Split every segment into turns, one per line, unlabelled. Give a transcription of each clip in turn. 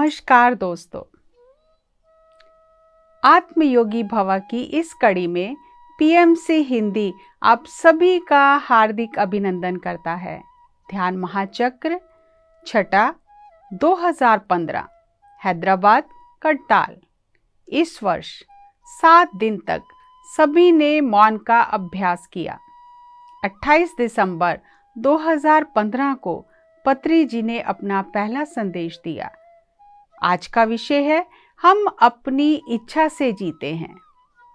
नमस्कार दोस्तों, आत्मयोगी भवा की इस कड़ी में पीएमसी हिंदी आप सभी का हार्दिक अभिनंदन करता है। ध्यान महाचक्र छठा 2015 हैदराबाद करताल। इस वर्ष 7 दिन तक सभी ने मौन का अभ्यास किया। 28 दिसंबर 2015 को पत्री जी ने अपना पहला संदेश दिया। आज का विषय है, हम अपनी इच्छा से जीते हैं।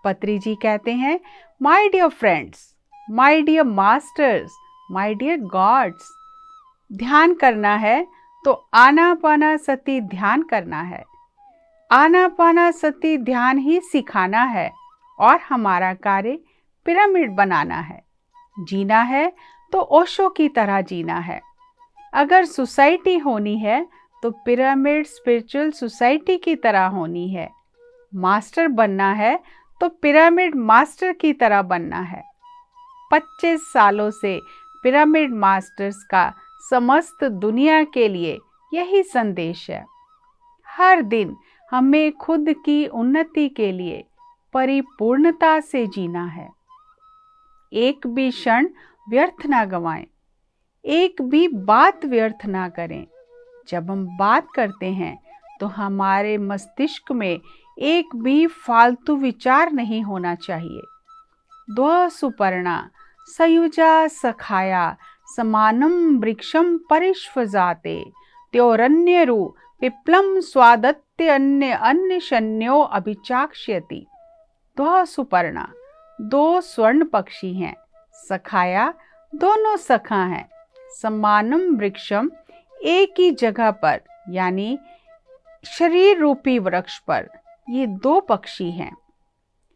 पत्री जी कहते हैं, my dear friends, my dear masters, my dear gods, ध्यान करना है तो आनापानासति ध्यान करना है। आनापानासति ध्यान ही सिखाना है और हमारा कार्य पिरामिड बनाना है। जीना है तो ओशो की तरह जीना है। अगर सोसाइटी होनी है तो पिरामिड स्पिरिचुअल सोसाइटी की तरह होनी है। मास्टर बनना है तो पिरामिड मास्टर की तरह बनना है। 25 सालों से पिरामिड मास्टर्स का समस्त दुनिया के लिए यही संदेश है। हर दिन हमें खुद की उन्नति के लिए परिपूर्णता से जीना है। एक भी क्षण व्यर्थ ना गवाएं, एक भी बात व्यर्थ ना करें। जब हम बात करते हैं तो हमारे मस्तिष्क में एक भी फालतू विचार नहीं होना चाहिए। द्वा सुपर्णा सयुजा सखाया समानम वृक्षम परिष्वजाते त्योरन्यरु पिप्लम स्वादत्य अन्य अन्य शन्यो अभिचाक्ष्यति। द्वा सुपर्णा 2 स्वर्ण पक्षी हैं। सखाया दोनों सखा हैं। समानम वृक्षम एक ही जगह पर यानी शरीर रूपी वृक्ष पर ये 2 पक्षी हैं।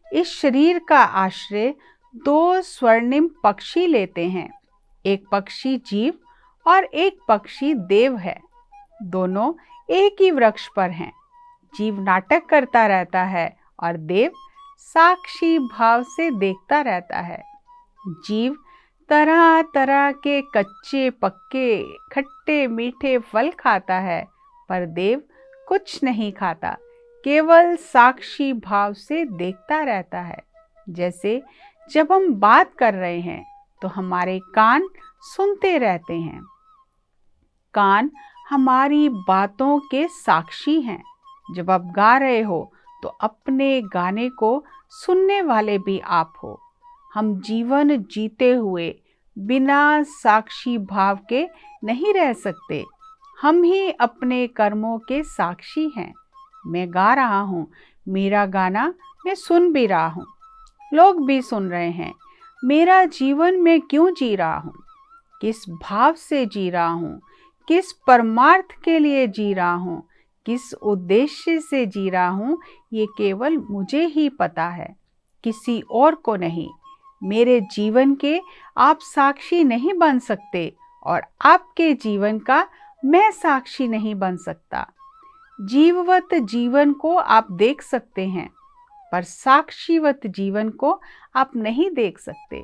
इस शरीर का आश्रय 2 स्वर्णिम पक्षी लेते हैं। एक पक्षी जीव और एक पक्षी देव है। दोनों एक ही वृक्ष पर हैं। जीव नाटक करता रहता है और देव साक्षी भाव से देखता रहता है। जीव तरह तरह के कच्चे पक्के खट्टे मीठे फल खाता है, पर देव कुछ नहीं खाता, केवल साक्षी भाव से देखता रहता है। जैसे जब हम बात कर रहे हैं तो हमारे कान सुनते रहते हैं। कान हमारी बातों के साक्षी हैं। जब आप गा रहे हो तो अपने गाने को सुनने वाले भी आप हो। हम जीवन जीते हुए बिना साक्षी भाव के नहीं रह सकते। हम ही अपने कर्मों के साक्षी हैं। मैं गा रहा हूँ, मेरा गाना मैं सुन भी रहा हूँ, लोग भी सुन रहे हैं। मेरा जीवन मैं क्यों जी रहा हूँ, किस भाव से जी रहा हूँ, किस परमार्थ के लिए जी रहा हूँ, किस उद्देश्य से जी रहा हूँ, ये केवल मुझे ही पता है, किसी और को नहीं। मेरे जीवन के आप साक्षी नहीं बन सकते और आपके जीवन का मैं साक्षी नहीं बन सकता। जीववत जीवन को आप देख सकते हैं, पर साक्षीवत जीवन को आप नहीं देख सकते।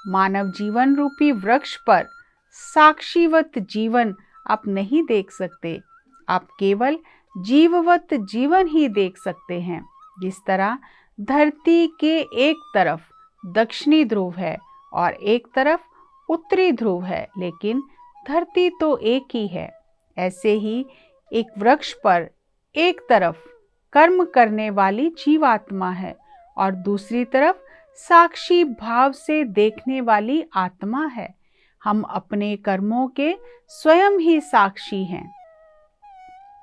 मानव जीवन रूपी वृक्ष पर साक्षीवत जीवन आप नहीं देख सकते। आप केवल जीववत जीवन ही देख सकते हैं। जिस तरह धरती के एक तरफ दक्षिणी ध्रुव है और एक तरफ उत्तरी ध्रुव है, लेकिन धरती तो एक ही है। ऐसे ही एक वृक्ष पर एक तरफ कर्म करने वाली जीवात्मा है और दूसरी तरफ साक्षी भाव से देखने वाली आत्मा है। हम अपने कर्मों के स्वयं ही साक्षी हैं।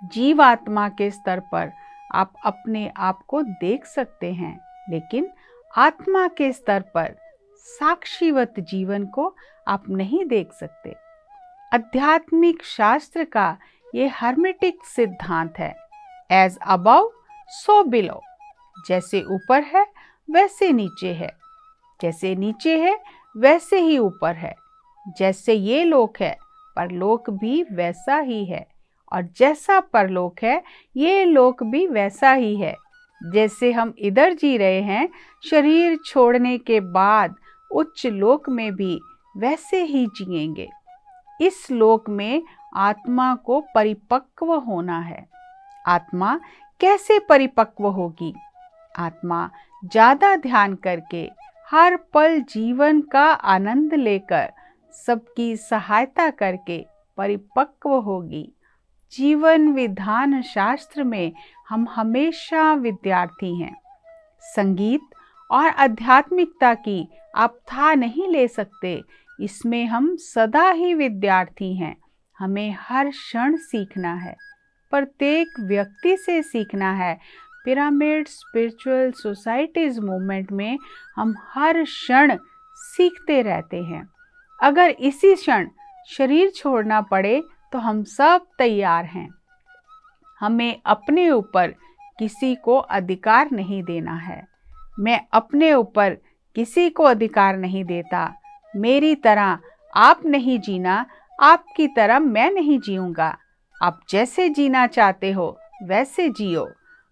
जीवात्मा के स्तर पर आप अपने आप को देख सकते हैं, लेकिन आत्मा के स्तर पर साक्षीवत जीवन को आप नहीं देख सकते। आध्यात्मिक शास्त्र का ये हर्मेटिक सिद्धांत है, एज अबव सो बिलो। जैसे ऊपर है वैसे नीचे है, जैसे नीचे है वैसे ही ऊपर है। जैसे ये लोक है परलोक भी वैसा ही है, और जैसा परलोक है ये लोक भी वैसा ही है। जैसे हम इधर जी रहे हैं, शरीर छोड़ने के बाद उच्च लोक में भी वैसे ही जिएंगे। इस लोक में आत्मा को परिपक्व होना है। आत्मा कैसे परिपक्व होगी? आत्मा ज़्यादा ध्यान करके, हर पल जीवन का आनंद लेकर, सबकी सहायता करके परिपक्व होगी। जीवन विधान शास्त्र में हम हमेशा विद्यार्थी हैं। संगीत और आध्यात्मिकता की आप था नहीं ले सकते, इसमें हम सदा ही विद्यार्थी हैं। हमें हर क्षण सीखना है, प्रत्येक व्यक्ति से सीखना है। पिरामिड स्पिरिचुअल सोसाइटीज मूवमेंट में हम हर क्षण सीखते रहते हैं। अगर इसी क्षण शरीर छोड़ना पड़े तो हम सब तैयार हैं। हमें अपने ऊपर किसी को अधिकार नहीं देना है। मैं अपने ऊपर किसी को अधिकार नहीं देता। मेरी तरह आप नहीं जीना, आपकी तरह मैं नहीं जीऊँगा। आप जैसे जीना चाहते हो वैसे जियो।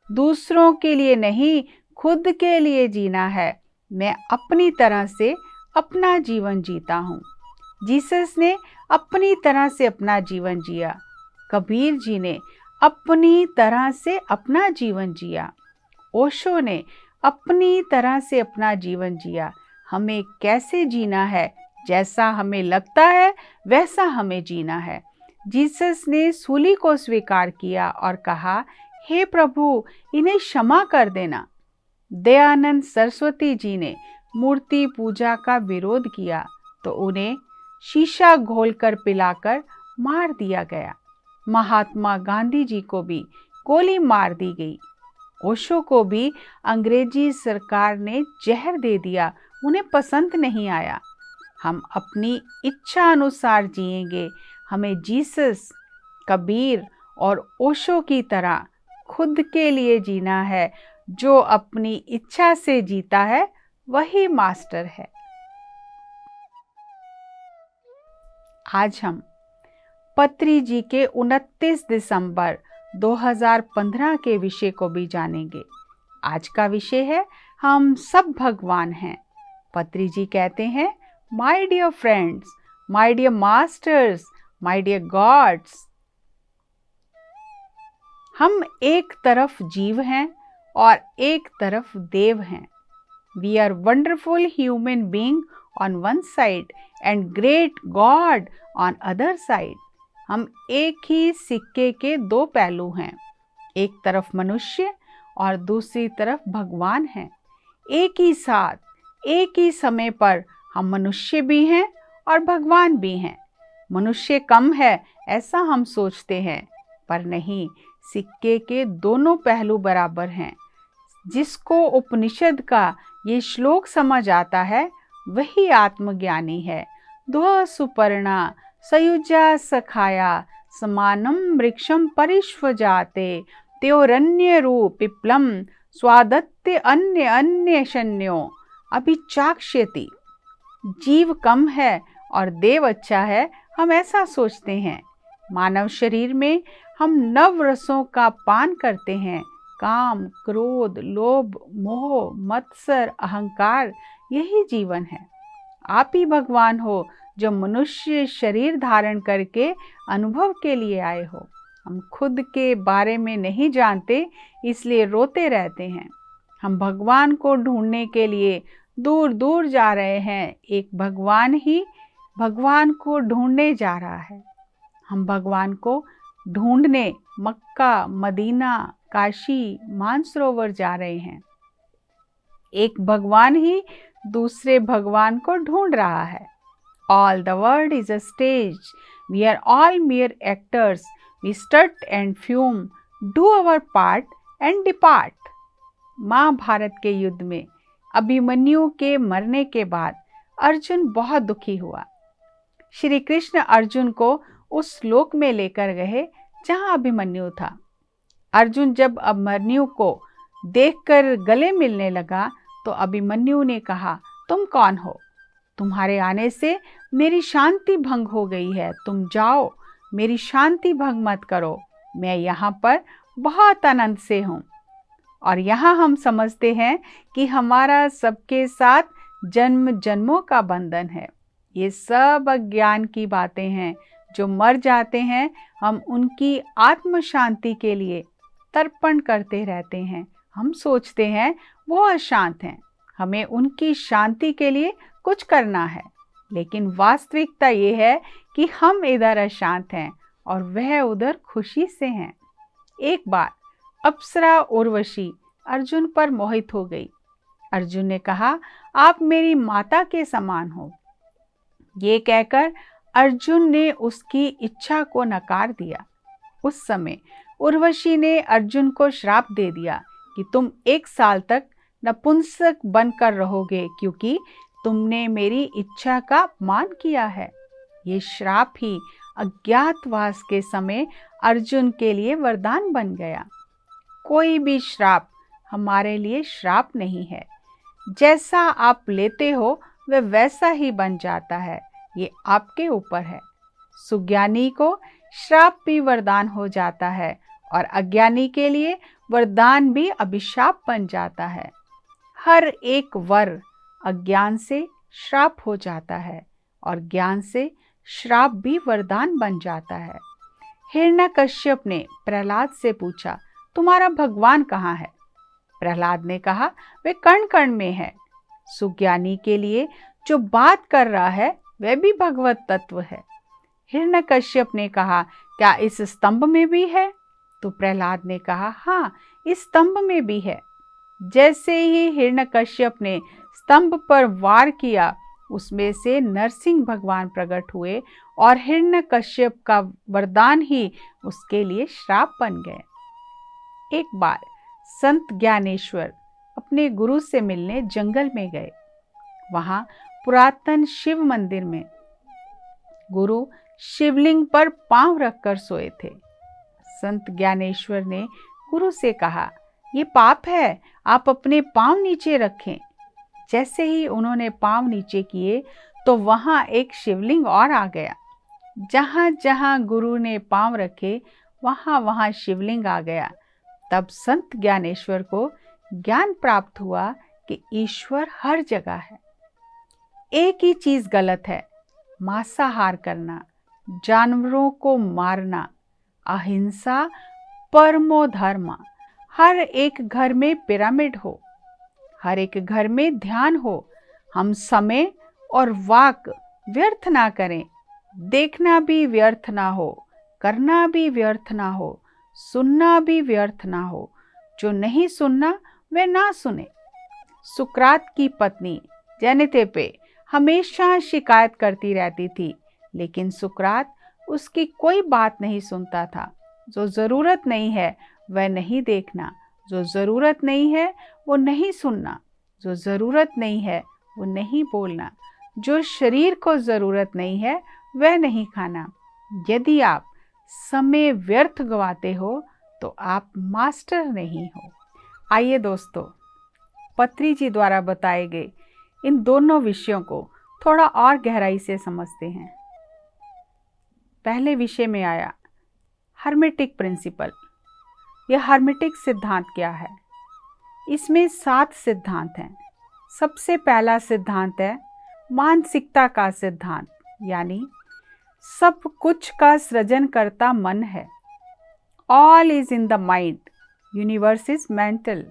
दूसरों के लिए नहीं, खुद के लिए जीना है। मैं अपनी तरह से अपना जीवन जीता हूँ। जीसस ने अपनी तरह से अपना जीवन जिया। कबीर जी ने अपनी तरह से अपना जीवन जिया। ओशो ने अपनी तरह से अपना जीवन जिया। हमें कैसे जीना है? जैसा हमें लगता है वैसा हमें जीना है। जीसस ने सूली को स्वीकार किया और कहा, हे प्रभु, इन्हें क्षमा कर देना। दयानंद सरस्वती जी ने मूर्ति पूजा का विरोध किया तो उन्हें शीशा घोलकर पिलाकर मार दिया गया। महात्मा गांधी जी को भी गोली मार दी गई। ओशो को भी अंग्रेजी सरकार ने जहर दे दिया, उन्हें पसंद नहीं आया। हम अपनी इच्छा अनुसार जिएंगे। हमें जीसस, कबीर और ओशो की तरह खुद के लिए जीना है। जो अपनी इच्छा से जीता है वही मास्टर है। आज हम पत्री जी के 29 दिसंबर 2015 के विषय को भी जानेंगे। आज का विषय है, हम सब भगवान हैं। पत्री जी कहते हैं, my dear friends, my dear masters, my dear gods. हम एक तरफ जीव हैं और एक तरफ देव हैं। We are wonderful human being on one side and great god on other side. हम एक ही सिक्के के दो पहलू हैं। एक तरफ मनुष्य और दूसरी तरफ भगवान हैं। एक ही साथ, एक ही समय पर हम मनुष्य भी हैं और भगवान भी हैं। मनुष्य कम है ऐसा हम सोचते हैं, पर नहीं, सिक्के के दोनों पहलू बराबर हैं। जिसको उपनिषद का ये श्लोक समझ आता है वही आत्मज्ञानी है। द्वौ सुपर्णा सयुजा सखाया समानम वृक्षम परिष्वजाते त्योरन्य रूप पिप्लम स्वादत्य अन्य अन्य शन्यो अभिचाक्ष्यति। जीव कम है और देव अच्छा है, हम ऐसा सोचते हैं। मानव शरीर में हम नव रसों का पान करते हैं। काम, क्रोध, लोभ, मोह, मत्सर, अहंकार, यही जीवन है। आप ही भगवान हो जो मनुष्य शरीर धारण करके अनुभव के लिए आए हो। हम खुद के बारे में नहीं जानते, इसलिए रोते रहते हैं। हम भगवान को ढूंढने के लिए दूर दूर जा रहे हैं। एक भगवान ही भगवान को ढूंढने जा रहा है। हम भगवान को ढूंढने मक्का, मदीना, काशी, मानसरोवर जा रहे हैं। एक भगवान ही दूसरे भगवान को ढूंढ रहा है। All the world is a stage. We are all mere actors. We strut and fume, do our part and depart. Mahabharat के युद्ध में अभिमन्यु के मरने के बाद अर्जुन बहुत दुखी हुआ। श्री कृष्ण अर्जुन को उस लोक में लेकर गए जहाँ अभिमन्यु था। अर्जुन जब अभिमन्यु को देखकर गले मिलने लगा तो अभिमन्यु ने कहा, तुम कौन हो? तुम्हारे आने से मेरी शांति भंग हो गई है। तुम जाओ, मेरी शांति भंग मत करो। मैं यहाँ पर बहुत आनंद से हूँ। और यहाँ हम समझते हैं कि हमारा सबके साथ जन्म जन्मों का बंधन है। ये सब अज्ञान की बातें हैं। जो मर जाते हैं हम उनकी आत्म शांति के लिए तर्पण करते रहते हैं। हम सोचते हैं वो अशांत हैं, हमें उनकी शांति के लिए कुछ करना है, लेकिन वास्तविकता ये है कि हम इधर अशांत हैं और वह उधर खुशी से हैं। एक बार अप्सरा उर्वशी अर्जुन पर मोहित हो गई। अर्जुन ने कहा, आप मेरी माता के समान हो। ये कहकर अर्जुन ने उसकी इच्छा को नकार दिया। उस समय उर्वशी ने अर्जुन को श्राप दे दिया कि तुम 1 साल तक नपुंसक बनकर रहोगे, क्योंकि तुमने मेरी इच्छा का अपमान किया है। ये श्राप ही अज्ञातवास के समय अर्जुन के लिए वरदान बन गया। कोई भी श्राप हमारे लिए श्राप नहीं है। जैसा आप लेते हो वह वैसा ही बन जाता है, ये आपके ऊपर है। सुज्ञानी को श्राप भी वरदान हो जाता है और अज्ञानी के लिए वरदान भी अभिशाप बन जाता है। हर एक वर अज्ञान से श्राप हो जाता है और ज्ञान से श्राप भी वरदान बन जाता है। हिरण्यकश्यप ने प्रहलाद से पूछा, तुम्हारा भगवान कहाँ है? प्रहलाद ने कहा, वे कण कण में है। सुज्ञानी के लिए जो बात कर रहा है वह भी भगवत तत्व है। हिरण्यकश्यप ने कहा, क्या इस स्तंभ में भी है? तो प्रहलाद ने कहा, हाँ, इस स्तंभ में भी है। जैसे ही हिरण्यकश्यप ने स्तंभ पर वार किया, उसमें से नरसिंह भगवान प्रकट हुए और हिरण्यकश्यप का वरदान ही उसके लिए श्राप बन गए। एक बार संत ज्ञानेश्वर अपने गुरु से मिलने जंगल में गए। वहां पुरातन शिव मंदिर में गुरु शिवलिंग पर पांव रखकर सोए थे। संत ज्ञानेश्वर ने गुरु से कहा, ये पाप है, आप अपने पांव नीचे रखें। जैसे ही उन्होंने पांव नीचे किए तो वहां एक शिवलिंग और आ गया। जहां जहां गुरु ने पांव रखे वहां वहां शिवलिंग आ गया। तब संत ज्ञानेश्वर को ज्ञान प्राप्त हुआ कि ईश्वर हर जगह है। एक ही चीज गलत है, मांसाहार करना, जानवरों को मारना, अहिंसा परमो धर्म। हर एक घर में पिरामिड हो, हर एक घर में ध्यान हो। हम समय और वाक व्यर्थ ना करें। देखना भी व्यर्थ ना हो, करना भी व्यर्थ ना हो, सुनना भी व्यर्थ ना हो। जो नहीं सुनना वह ना सुने। सुकरात की पत्नी जेनेतेपे हमेशा शिकायत करती रहती थी, लेकिन सुकरात उसकी कोई बात नहीं सुनता था। जो ज़रूरत नहीं है वह नहीं देखना, जो ज़रूरत नहीं है वो नहीं सुनना, जो ज़रूरत नहीं है वो नहीं बोलना, जो शरीर को ज़रूरत नहीं है वह नहीं खाना। यदि आप समय व्यर्थ गवाते हो तो आप मास्टर नहीं हो। आइए दोस्तों, पत्री जी द्वारा बताए गए इन दोनों विषयों को थोड़ा और गहराई से समझते हैं। पहले विषय में आया हर्मेटिक प्रिंसिपल। यह हर्मेटिक सिद्धांत क्या है? इसमें 7 सिद्धांत हैं। सबसे पहला सिद्धांत है मानसिकता का सिद्धांत, यानी सब कुछ का सृजन करता मन है। All is in the mind, universe is mental.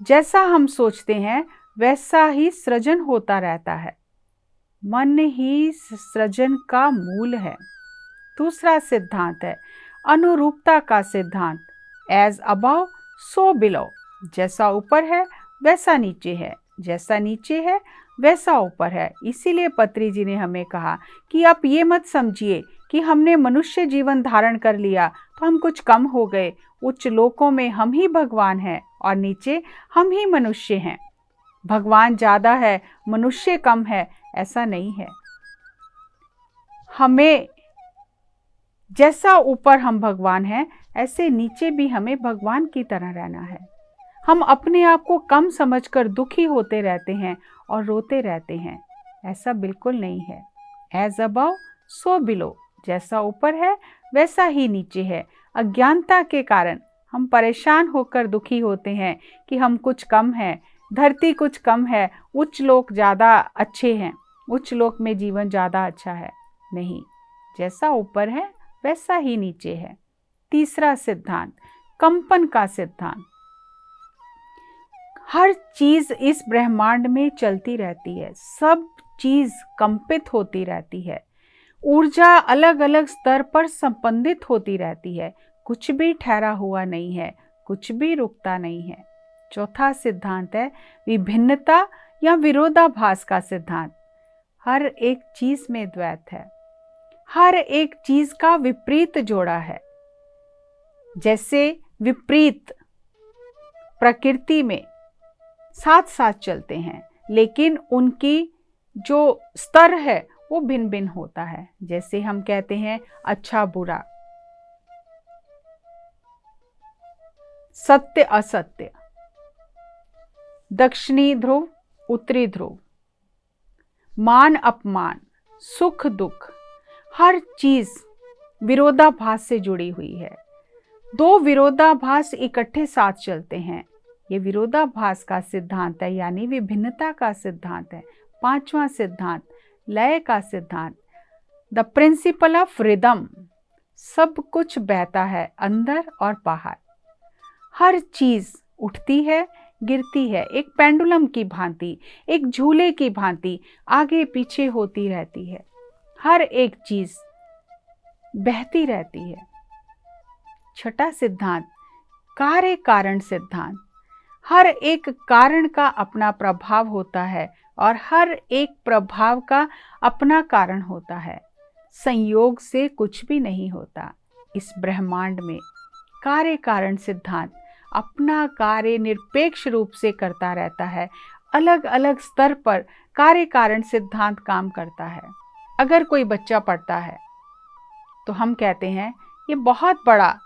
जैसा हम सोचते हैं वैसा ही सृजन होता रहता है। मन ही सृजन का मूल है। दूसरा सिद्धांत है अनुरूपता का सिद्धांत, एज अबव सो बिलो। जैसा ऊपर है वैसा नीचे है, जैसा नीचे है वैसा ऊपर है। इसीलिए पत्री जी ने हमें कहा कि आप ये मत समझिए कि हमने मनुष्य जीवन धारण कर लिया तो हम कुछ कम हो गए। उच्च लोकों में हम ही भगवान हैं और नीचे हम ही मनुष्य हैं। भगवान ज़्यादा है, मनुष्य कम है, ऐसा नहीं है। हमें जैसा ऊपर हम भगवान हैं, ऐसे नीचे भी हमें भगवान की तरह रहना है। हम अपने आप को कम समझकर दुखी होते रहते हैं और रोते रहते हैं, ऐसा बिल्कुल नहीं है। एज अबव सो बिलो, जैसा ऊपर है वैसा ही नीचे है। अज्ञानता के कारण हम परेशान होकर दुखी होते हैं कि हम कुछ कम हैं, धरती कुछ कम है, उच्च लोक ज़्यादा अच्छे हैं, उच्च लोक में जीवन ज़्यादा अच्छा है। नहीं, जैसा ऊपर है वैसा ही नीचे है। तीसरा सिद्धांत कंपन का सिद्धांत। हर चीज इस ब्रह्मांड में चलती रहती है, सब चीज कंपित होती रहती है, ऊर्जा अलग अलग स्तर पर संबंधित होती रहती है, कुछ भी ठहरा हुआ नहीं है, कुछ भी रुकता नहीं है। चौथा सिद्धांत है विभिन्नता या विरोधाभास का सिद्धांत। हर एक चीज में द्वैत है, हर एक चीज का विपरीत जोड़ा है। जैसे विपरीत प्रकृति में साथ साथ चलते हैं, लेकिन उनकी जो स्तर है वो भिन्न भिन्न होता है। जैसे हम कहते हैं अच्छा बुरा, सत्य असत्य, दक्षिणी ध्रुव उत्तरी ध्रुव, मान अपमान, सुख दुख, हर चीज विरोधाभास से जुड़ी हुई है। दो विरोधाभास इकट्ठे साथ चलते हैं, ये विरोधाभास का सिद्धांत है, यानी विभिन्नता का सिद्धांत है। पांचवा सिद्धांत लय का सिद्धांत, द प्रिंसिपल ऑफ रिदम। सब कुछ बहता है अंदर और बाहर, हर चीज उठती है गिरती है, एक पेंडुलम की भांति, एक झूले की भांति आगे पीछे होती रहती है। हर एक चीज बहती रहती है। छठा सिद्धांत कार्य कारण सिद्धांत। हर एक कारण का अपना प्रभाव होता है और हर एक प्रभाव का अपना कारण होता है। संयोग से कुछ भी नहीं होता। इस ब्रह्मांड में कार्य कारण सिद्धांत अपना कार्य निरपेक्ष रूप से करता रहता है। अलग अलग स्तर पर कार्य कारण सिद्धांत काम करता है। अगर कोई बच्चा पढ़ता है तो हम कहते हैं ये बहुत बड़ा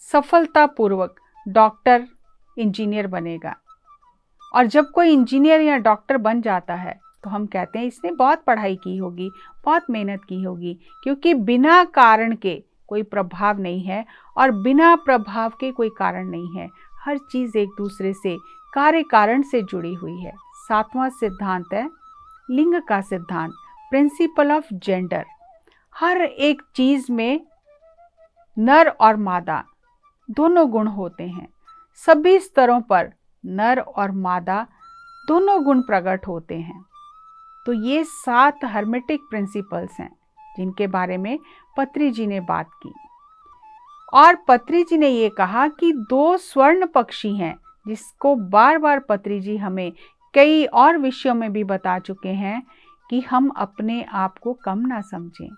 सफलतापूर्वक डॉक्टर इंजीनियर बनेगा, और जब कोई इंजीनियर या डॉक्टर बन जाता है तो हम कहते हैं इसने बहुत पढ़ाई की होगी, बहुत मेहनत की होगी, क्योंकि बिना कारण के कोई प्रभाव नहीं है और बिना प्रभाव के कोई कारण नहीं है। हर चीज़ एक दूसरे से कार्य कारण से जुड़ी हुई है। सातवां सिद्धांत है लिंग का सिद्धांत, प्रिंसिपल ऑफ जेंडर। हर एक चीज़ में नर और मादा दोनों गुण होते हैं। सभी स्तरों पर नर और मादा दोनों गुण प्रकट होते हैं। तो ये 7 हर्मेटिक प्रिंसिपल्स हैं जिनके बारे में पत्री जी ने बात की। और पत्री जी ने ये कहा कि 2 स्वर्ण पक्षी हैं, जिसको बार बार पत्री जी हमें कई और विषयों में भी बता चुके हैं कि हम अपने आप को कम ना समझें।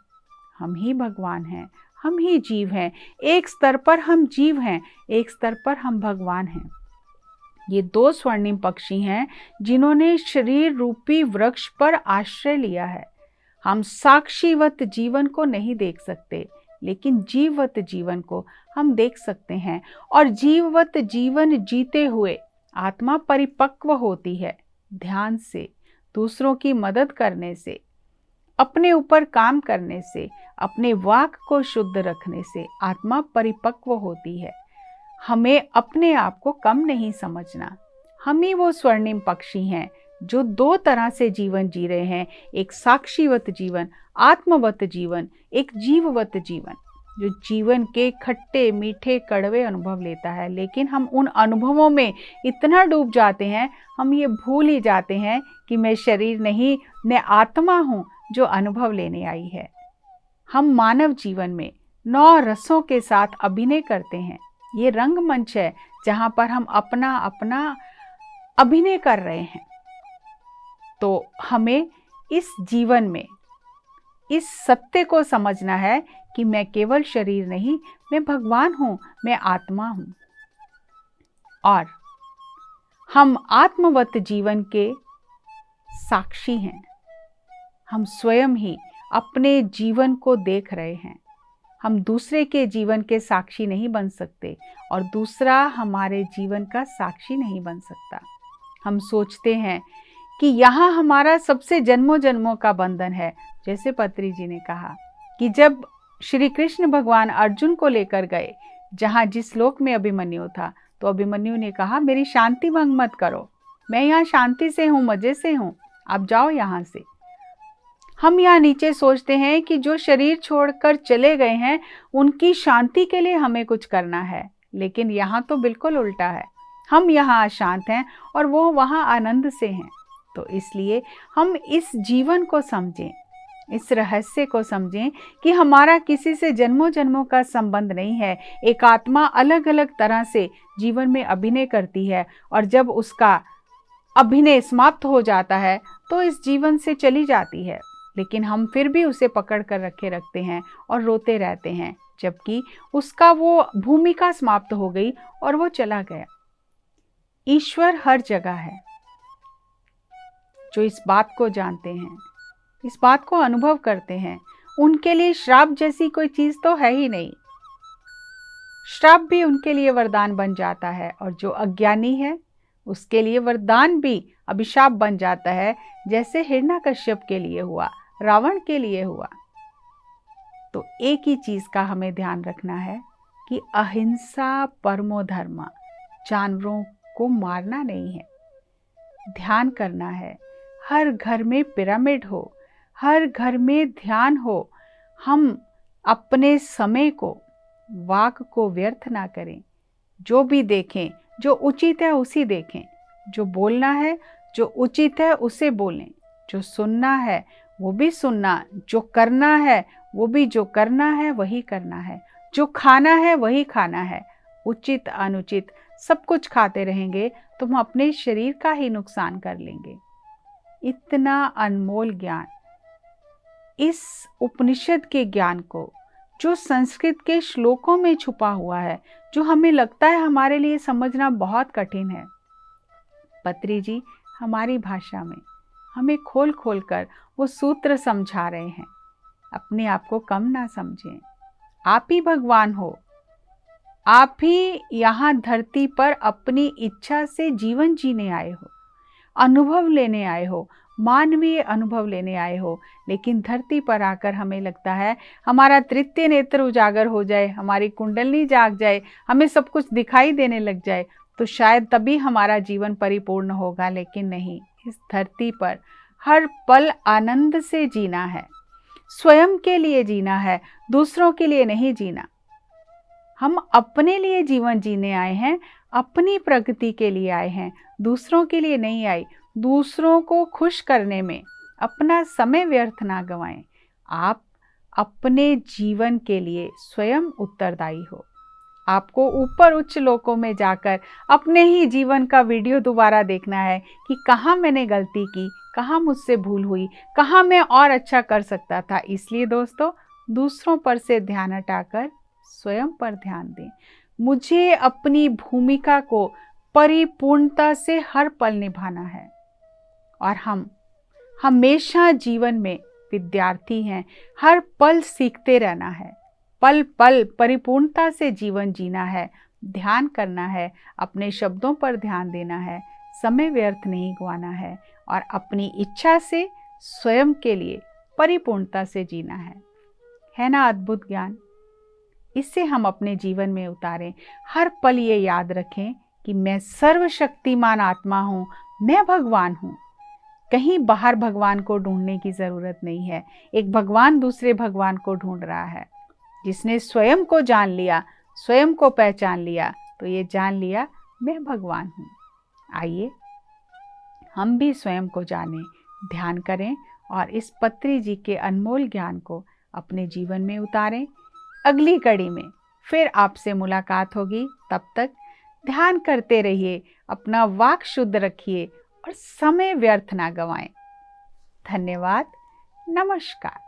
हम ही भगवान हैं, हम ही जीव हैं। एक स्तर पर हम जीव हैं, एक स्तर पर हम भगवान हैं। ये 2 स्वर्णिम पक्षी हैं जिन्होंने शरीर रूपी वृक्ष पर आश्रय लिया है। हम साक्षीवत जीवन को नहीं देख सकते, लेकिन जीववत जीवन को हम देख सकते हैं। और जीववत जीवन जीते हुए आत्मा परिपक्व होती है। ध्यान से, दूसरों की मदद करने से, अपने ऊपर काम करने से, अपने वाक को शुद्ध रखने से आत्मा परिपक्व होती है। हमें अपने आप को कम नहीं समझना। हम ही वो स्वर्णिम पक्षी हैं जो 2 तरह से जीवन जी रहे हैं, एक साक्षीवत जीवन, आत्मवत जीवन, एक जीववत जीवन, जो जीवन के खट्टे मीठे कड़वे अनुभव लेता है। लेकिन हम उन अनुभवों में इतना डूब जाते हैं, हम ये भूल ही जाते हैं कि मैं शरीर नहीं, मैं आत्मा हूँ जो अनुभव लेने आई है। हम मानव जीवन में 9 रसों के साथ अभिनय करते हैं। ये रंगमंच है जहाँ पर हम अपना अपना अभिनय कर रहे हैं। तो हमें इस जीवन में इस सत्य को समझना है कि मैं केवल शरीर नहीं, मैं भगवान हूँ, मैं आत्मा हूँ। और हम आत्मवत जीवन के साक्षी हैं। हम स्वयं ही अपने जीवन को देख रहे हैं। हम दूसरे के जीवन के साक्षी नहीं बन सकते और दूसरा हमारे जीवन का साक्षी नहीं बन सकता। हम सोचते हैं कि यहाँ हमारा सबसे जन्मों जन्मों का बंधन है। जैसे पत्री जी ने कहा कि जब श्री कृष्ण भगवान अर्जुन को लेकर गए जहाँ जिस लोक में अभिमन्यु था, तो अभिमन्यु ने कहा मेरी शांति भंग मत करो, मैं यहाँ शांति से हूँ, मज़े से हूँ, आप जाओ यहाँ से। हम यहाँ नीचे सोचते हैं कि जो शरीर छोड़कर चले गए हैं उनकी शांति के लिए हमें कुछ करना है, लेकिन यहाँ तो बिल्कुल उल्टा है। हम यहाँ अशांत हैं और वो वहाँ आनंद से हैं। तो इसलिए हम इस जीवन को समझें, इस रहस्य को समझें कि हमारा किसी से जन्मों जन्मों का संबंध नहीं है। एक आत्मा अलग अलग तरह से जीवन में अभिनय करती है और जब उसका अभिनय समाप्त हो जाता है तो इस जीवन से चली जाती है, लेकिन हम फिर भी उसे पकड़ कर रखे रखते हैं और रोते रहते हैं, जबकि उसका वो भूमिका समाप्त हो गई और वो चला गया। ईश्वर हर जगह है। जो इस बात को जानते हैं, इस बात को अनुभव करते हैं, उनके लिए श्राप जैसी कोई चीज तो है ही नहीं। श्राप भी उनके लिए वरदान बन जाता है और जो अज्ञानी है उसके लिए वरदान भी अभिशाप बन जाता है, जैसे हिरण्यकश्यप के लिए हुआ, रावण के लिए हुआ। तो एक ही चीज का हमें ध्यान रखना है कि अहिंसा परमो धर्म, जानवरों को मारना नहीं है, ध्यान करना है। हर घर में पिरामिड हो, हर घर में ध्यान हो। हम अपने समय को, वाक को व्यर्थ ना करें। जो भी देखें, जो उचित है उसी देखें। जो बोलना है, जो उचित है उसे बोलें। जो सुनना है वो भी सुनना, जो करना है वो भी जो करना है वही करना है, जो खाना है वही खाना है। उचित अनुचित सब कुछ खाते रहेंगे तो हम अपने शरीर का ही नुकसान कर लेंगे। इतना अनमोल ज्ञान, इस उपनिषद के ज्ञान को जो संस्कृत के श्लोकों में छुपा हुआ है, जो हमें लगता है हमारे लिए समझना बहुत कठिन है, पत्री जी हमारी भाषा में हमें खोल खोल कर वो सूत्र समझा रहे हैं। अपने आप को कम ना समझें। आप ही भगवान हो। आप ही यहाँ धरती पर अपनी इच्छा से जीवन जीने आए हो, अनुभव लेने आए हो, मानवीय अनुभव लेने आए हो। लेकिन धरती पर आकर हमें लगता है हमारा तृतीय नेत्र उजागर हो जाए, हमारी कुंडलनी जाग जाए, हमें सब कुछ दिखाई देने लग जाए, तो शायद तभी हमारा जीवन परिपूर्ण होगा। लेकिन नहीं, इस धरती पर हर पल आनंद से जीना है, स्वयं के लिए जीना है, दूसरों के लिए नहीं जीना। हम अपने लिए जीवन जीने आए हैं, अपनी प्रगति के लिए आए हैं, दूसरों के लिए नहीं आए। दूसरों को खुश करने में अपना समय व्यर्थ ना गंवाएं। आप अपने जीवन के लिए स्वयं उत्तरदायी हो। आपको ऊपर उच्च लोकों में जाकर अपने ही जीवन का वीडियो दोबारा देखना है कि कहाँ मैंने गलती की, कहाँ मुझसे भूल हुई, कहाँ मैं और अच्छा कर सकता था। इसलिए दोस्तों, दूसरों पर से ध्यान हटाकर स्वयं पर ध्यान दें। मुझे अपनी भूमिका को परिपूर्णता से हर पल निभाना है और हम हमेशा जीवन में विद्यार्थी हैं। हर पल सीखते रहना है, पल पल परिपूर्णता से जीवन जीना है, ध्यान करना है, अपने शब्दों पर ध्यान देना है, समय व्यर्थ नहीं गंवाना है और अपनी इच्छा से स्वयं के लिए परिपूर्णता से जीना है ना अद्भुत ज्ञान? इससे हम अपने जीवन में उतारें। हर पल ये याद रखें कि मैं सर्वशक्तिमान आत्मा हूँ, मैं भगवान हूँ। कहीं बाहर भगवान को ढूंढने की ज़रूरत नहीं है। एक भगवान दूसरे भगवान को ढूंढ रहा है। जिसने स्वयं को जान लिया, स्वयं को पहचान लिया, तो ये जान लिया मैं भगवान हूँ। आइए हम भी स्वयं को जानें, ध्यान करें और इस पत्री जी के अनमोल ज्ञान को अपने जीवन में उतारें। अगली कड़ी में फिर आपसे मुलाकात होगी। तब तक ध्यान करते रहिए, अपना वाक शुद्ध रखिए और समय व्यर्थ ना गंवाएं। धन्यवाद। नमस्कार।